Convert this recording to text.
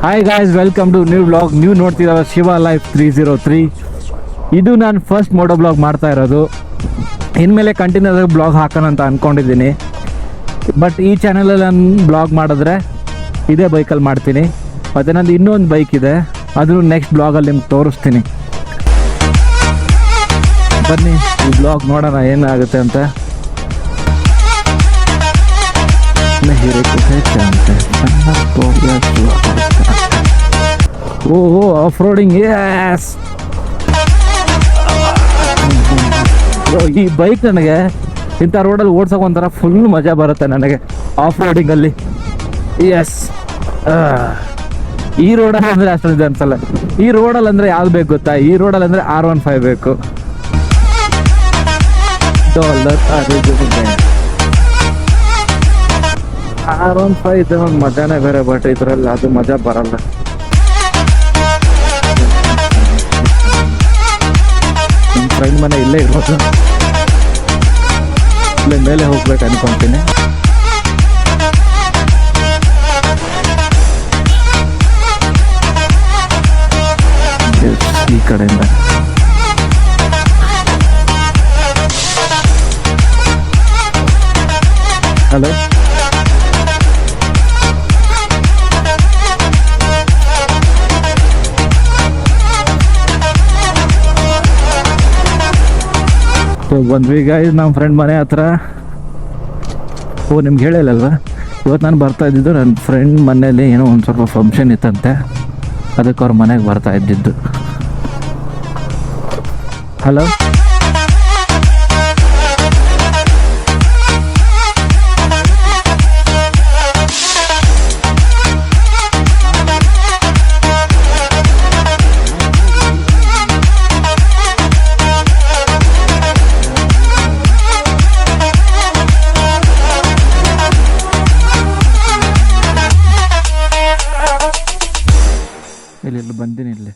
Hi guys, welcome to new blog. ನೀವು ನೋಡ್ತಿರೋ Shiva life 303. ಇದು ನಾನು ಫಸ್ಟ್ ಮೋಟೋ ಬ್ಲಾಗ್ ಮಾಡ್ತಾ ಇರೋದು. ಇನ್ಮೇಲೆ ಕಂಟಿನ್ಯೂಸ್ ಆಗಿ ಬ್ಲಾಗ್ ಹಾಕೋಣ ಅಂತ ಅಂದ್ಕೊಂಡಿದ್ದೀನಿ. ಬಟ್ ಈ ಚಾನಲಲ್ಲಿ ನಾನು ಬ್ಲಾಗ್ ಮಾಡಿದ್ರೆ ಇದೇ ಬೈಕಲ್ಲಿ ಮಾಡ್ತೀನಿ. ಮತ್ತು ನಂದು ಇನ್ನೊಂದು ಬೈಕ್ ಇದೆ, ಅದು ನೆಕ್ಸ್ಟ್ ಬ್ಲಾಗಲ್ಲಿ ನಿಮ್ಗೆ ತೋರಿಸ್ತೀನಿ. ಬನ್ನಿ ಈ ಬ್ಲಾಗ್ ನೋಡೋಣ ಏನಾಗುತ್ತೆ ಅಂತ. ಓಹೋ, ಆಫ್ ರೋಡಿಂಗ್. ಯಸ್, ಈ ಬೈಕ್ ನನಗೆ ಇಂಥ ರೋಡಲ್ಲಿ ಓಡ್ಸೋಕೆ ಒಂಥರ ಫುಲ್ ಮಜಾ ಬರುತ್ತೆ ನನಗೆ ಆಫ್ ರೋಡಿಂಗಲ್ಲಿ. ಎಸ್, ಈ ರೋಡಲ್ಲಿ ಅಂದರೆ ಅಷ್ಟೊಂದು ಅನ್ಸಲ್ಲ. ಈ ರೋಡಲ್ಲಿ ಅಂದರೆ ಯಾವ್ದು ಬೇಕು ಗೊತ್ತಾ? ಈ ರೋಡಲ್ಲಿ ಅಂದರೆ R15 ಬೇಕು. R15 ಇದೆ, ಒಂದು ಮಜಾನೇ ಬೇರೆ. ಬಟ್ ಇದರಲ್ಲಿ ಅದು ಮಜಾ ಬರಲ್ಲ. ನಮ್ಮ ಫ್ರೆಂಡ್ ಮನೆ ಇಲ್ಲೇ ಇರೋದು, ಇಲ್ಲೇ ಮೇಲೆ ಹೋಗ್ಬೇಕು ಅನ್ಕೊಂತೀನಿ. ಈ ಕಡೆಯಿಂದ ಹಲೋ, ಬಂದ್ವಿ ಗಾಯ್ಸ್ ನಮ್ಮ ಫ್ರೆಂಡ್ ಮನೆ ಹತ್ರ. ನಿಮ್ಗೆ ಹೇಳಿಲ್ಲಲ್ವ, ಇವತ್ತು ನಾನು ಬರ್ತಾ ಇದ್ದಿದ್ದು ನನ್ನ ಫ್ರೆಂಡ್ ಮನೇಲಿ ಏನೋ ಒಂದು ಸ್ವಲ್ಪ ಫಂಕ್ಷನ್ ಇತ್ತಂತೆ, ಅದಕ್ಕೆ ಅವ್ರ ಮನೆಗೆ ಬರ್ತಾ ಇದ್ದಿದ್ದು. ಹಲೋ, ಇಲ್ಲಿ ಬಂದೀನಿ ಇಲ್ಲಿ.